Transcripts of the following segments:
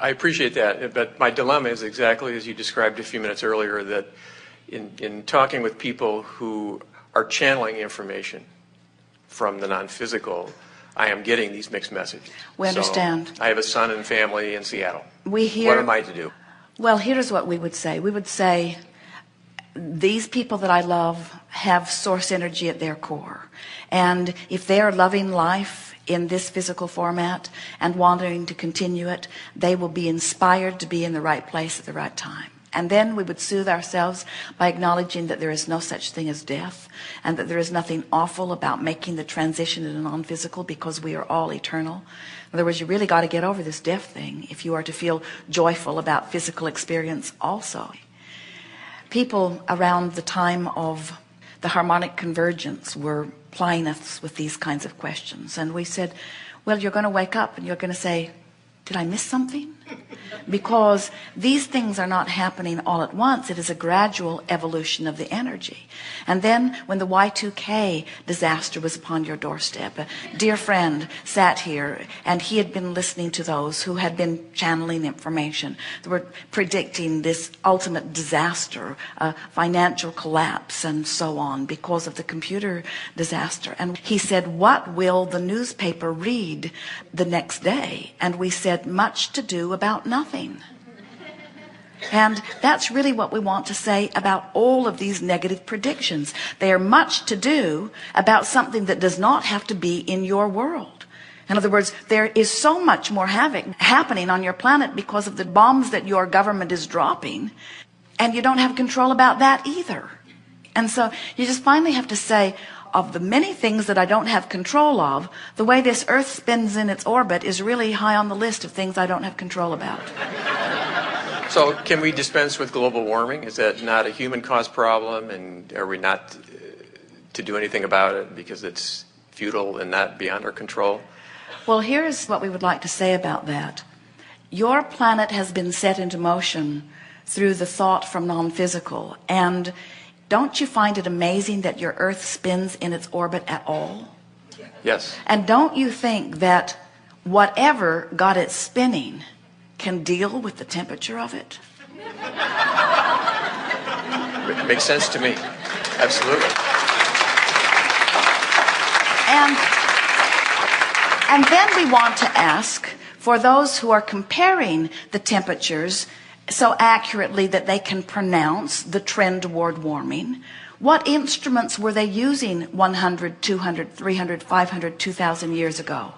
I appreciate that, but my dilemma is exactly as you described a few minutes earlier, that in talking with people who are channeling information from the non-physical, I am getting these mixed messages. We understand. So I have a son and family in Seattle. We hear. What am I to do? Well, here's what we would say. We would say, these people that I love have source energy at their core. And if they are loving life in this physical format and wanting to continue it, they will be inspired to be in the right place at the right time. And then we would soothe ourselves by acknowledging that there is no such thing as death, and that there is nothing awful about making the transition into non-physical, because we are all eternal. In other words, you really got to get over this death thing if you are to feel joyful about physical experience also. People around the time of the harmonic convergence were plying us with these kinds of questions. And we said, well, you're going to wake up and you're going to say, did I miss something? Because these things are not happening all at once. It is a gradual evolution of the energy. And then when the Y2K disaster was upon your doorstep, a dear friend sat here and he had been listening to those who had been channeling information. They were predicting this ultimate disaster, financial collapse and so on because of the computer disaster. And he said, what will the newspaper read the next day? And we said, much to do about nothing. And that's really what we want to say about all of these negative predictions. They are much to do about something that does not have to be in your world. In other words, there is so much more havoc happening on your planet because of the bombs that your government is dropping, and you don't have control about that either. And so you just finally have to say, of the many things that I don't have control of, the way this Earth spins in its orbit is really high on the list of things I don't have control about. So can we dispense with global warming? Is that not a human-caused problem, and are we not to do anything about it because it's futile and not beyond our control? Well, here's what we would like to say about that. Your planet has been set into motion through the thought from non-physical, and don't you find it amazing that your Earth spins in its orbit at all? Yes. And don't you think that whatever got it spinning can deal with the temperature of it? It makes sense to me. Absolutely. And then we want to ask, for those who are comparing the temperatures so accurately that they can pronounce the trend toward warming, what instruments were they using 100, 200, 300, 500, 2,000 years ago?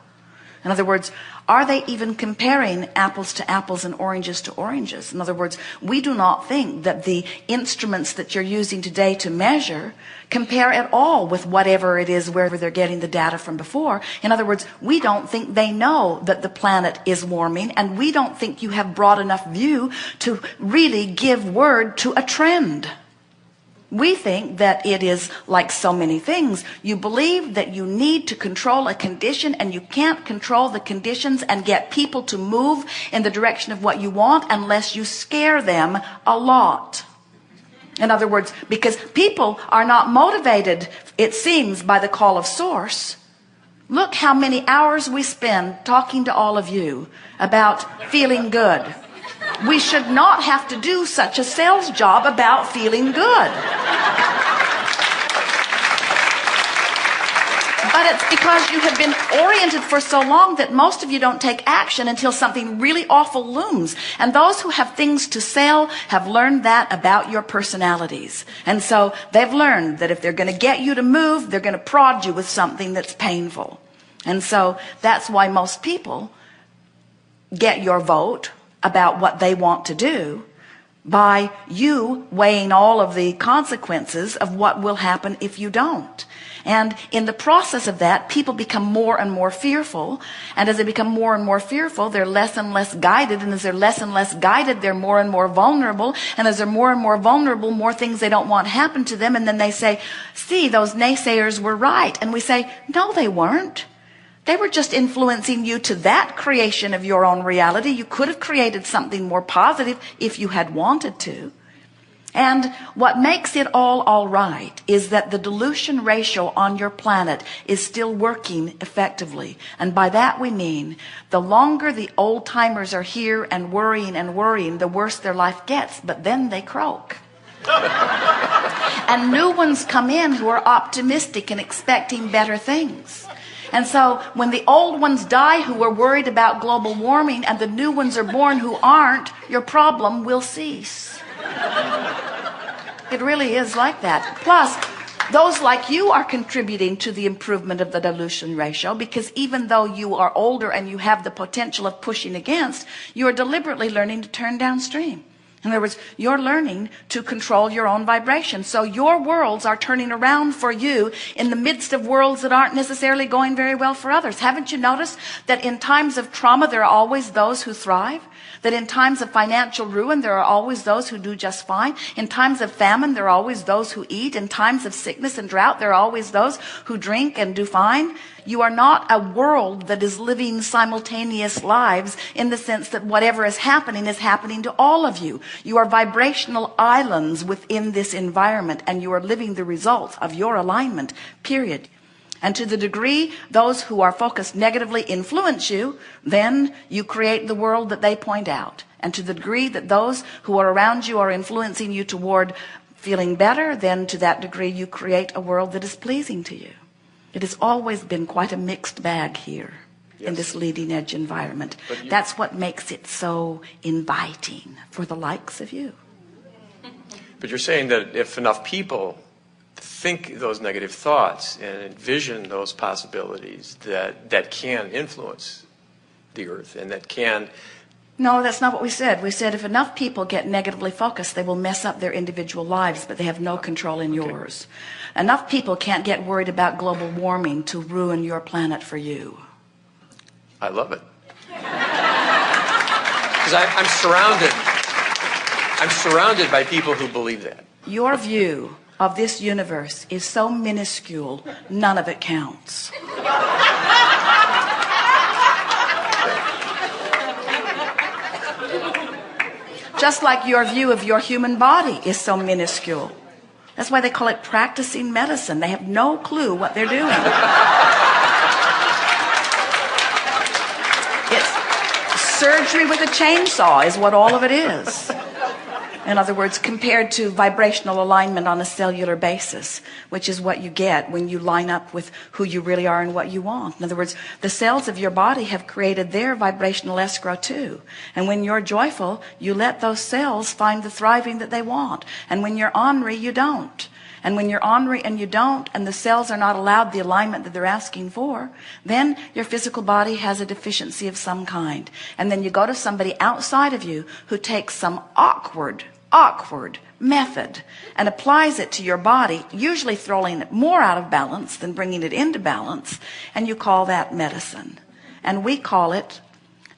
In other words, are they even comparing apples to apples and oranges to oranges? In other words, we do not think that the instruments that you're using today to measure compare at all with whatever it is wherever they're getting the data from before. In other words, we don't think they know that the planet is warming, and we don't think you have broad enough view to really give word to a trend. We think that it is like so many things. You believe that you need to control a condition, and you can't control the conditions and get people to move in the direction of what you want unless you scare them a lot. In other words, because people are not motivated, it seems, by the call of source. Look how many hours we spend talking to all of you about feeling good. We should not have to do such a sales job about feeling good. But it's because you have been oriented for so long that most of you don't take action until something really awful looms. And those who have things to sell have learned that about your personalities. And so they've learned that if they're going to get you to move, they're going to prod you with something that's painful. And so that's why most people get your vote about what they want to do by you weighing all of the consequences of what will happen if you don't. And in the process of that, people become more and more fearful. And as they become more and more fearful, they're less and less guided. And as they're less and less guided, they're more and more vulnerable. And as they're more and more vulnerable, more things they don't want happen to them. And then they say, see, those naysayers were right. And we say, no, they weren't. They were just influencing you to that creation of your own reality. You could have created something more positive if you had wanted to. And what makes it all right is that the dilution ratio on your planet is still working effectively. And by that we mean the longer the old timers are here and worrying, the worse their life gets, but then they croak. And new ones come in who are optimistic and expecting better things. And so when the old ones die who are worried about global warming and the new ones are born who aren't, your problem will cease. It really is like that. Plus, those like you are contributing to the improvement of the dilution ratio, because even though you are older and you have the potential of pushing against, you are deliberately learning to turn downstream. In other words, you're learning to control your own vibration. So your worlds are turning around for you in the midst of worlds that aren't necessarily going very well for others. Haven't you noticed that in times of trauma, there are always those who thrive? That in times of financial ruin, there are always those who do just fine. In times of famine, there are always those who eat. In times of sickness and drought, there are always those who drink and do fine. You are not a world that is living simultaneous lives in the sense that whatever is happening to all of you. You are vibrational islands within this environment, and you are living the results of your alignment, period. And to the degree those who are focused negatively influence you, then you create the world that they point out. And to the degree that those who are around you are influencing you toward feeling better, then to that degree you create a world that is pleasing to you. It has always been quite a mixed bag here. Yes. In this leading edge environment. That's what makes it so inviting for the likes of you. But you're saying that if enough people think those negative thoughts and envision those possibilities, that can influence the earth and that can... No, that's not what we said. We said if enough people get negatively focused, they will mess up their individual lives, but they have no control in yours. Enough people can't get worried about global warming to ruin your planet for you. I love it. Because I'm surrounded by people who believe that. Your view of this universe is so minuscule, none of it counts. Just like your view of your human body is so minuscule. That's why they call it practicing medicine. They have no clue what they're doing. It's surgery with a chainsaw is what all of it is. In other words, compared to vibrational alignment on a cellular basis, which is what you get when you line up with who you really are and what you want. In other words, the cells of your body have created their vibrational escrow too. And when you're joyful, you let those cells find the thriving that they want. And when you're ornery, you don't. And when you're ornery and you don't, and the cells are not allowed the alignment that they're asking for, then your physical body has a deficiency of some kind. And then you go to somebody outside of you who takes some awkward method and applies it to your body, usually throwing it more out of balance than bringing it into balance, and you call that medicine. And we call it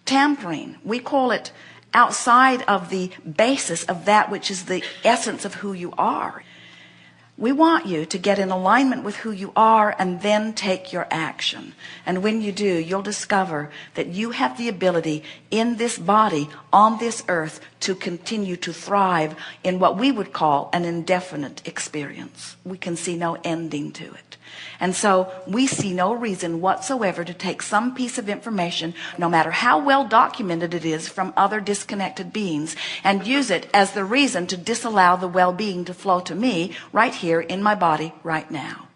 tampering. We call it outside of the basis of that which is the essence of who you are. We want you to get in alignment with who you are and then take your action. And when you do, you'll discover that you have the ability in this body, on this earth, to continue to thrive in what we would call an indefinite experience. We can see no ending to it. And so we see no reason whatsoever to take some piece of information, no matter how well documented it is from other disconnected beings, and use it as the reason to disallow the well-being to flow to me right here in my body right now.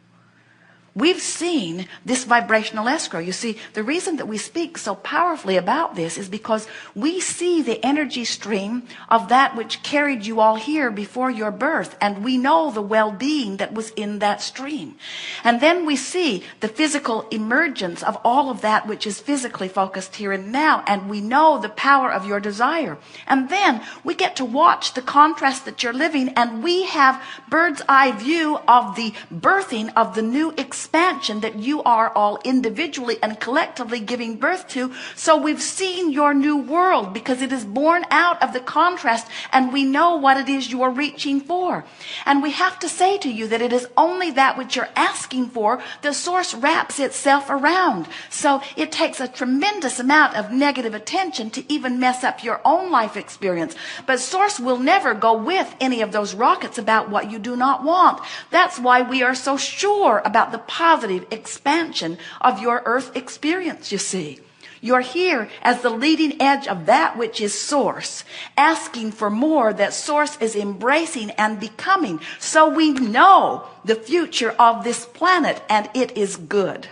We've seen this vibrational escrow. You see, the reason that we speak so powerfully about this is because we see the energy stream of that which carried you all here before your birth, and we know the well-being that was in that stream. And then we see the physical emergence of all of that which is physically focused here and now, and we know the power of your desire. And then we get to watch the contrast that you're living, and we have bird's eye view of the birthing of the new experience expansion that you are all individually and collectively giving birth to. So we've seen your new world because it is born out of the contrast, and we know what it is you are reaching for. And we have to say to you that it is only that which you're asking for the source wraps itself around. So it takes a tremendous amount of negative attention to even mess up your own life experience. But source will never go with any of those rockets about what you do not want. That's why we are so sure about the positive expansion of your earth experience, you see. You're here as the leading edge of that which is source, asking for more that source is embracing and becoming. So we know the future of this planet, and it is good.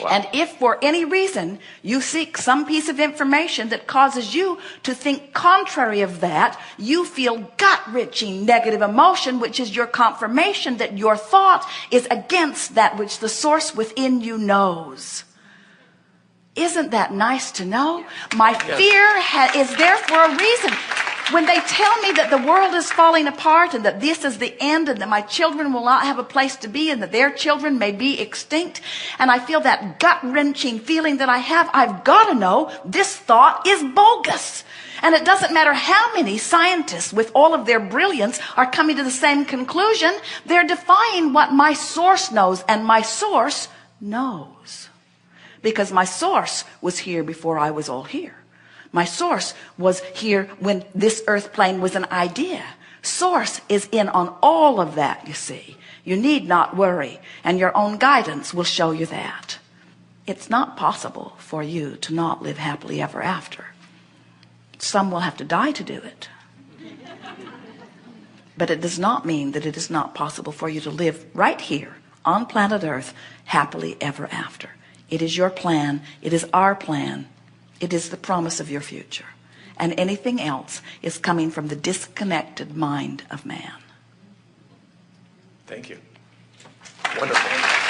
Wow. And if for any reason you seek some piece of information that causes you to think contrary of that, you feel gut-wrenching negative emotion, which is your confirmation that your thought is against that which the source within you knows. Isn't that nice to know? My fear is there for a reason. When they tell me that the world is falling apart and that this is the end and that my children will not have a place to be and that their children may be extinct, and I feel that gut-wrenching feeling that I have, I've got to know this thought is bogus. And it doesn't matter how many scientists with all of their brilliance are coming to the same conclusion. They're defying what my source knows, and my source knows. Because my source was here before I was all here. My source was here when this earth plane was an idea. Source is in on all of that, you see. You need not worry, and your own guidance will show you that. It's not possible for you to not live happily ever after. Some will have to die to do it. But it does not mean that it is not possible for you to live right here on planet Earth happily ever after. It is your plan. It is our plan. It is the promise of your future. And anything else is coming from the disconnected mind of man. Thank you. Wonderful.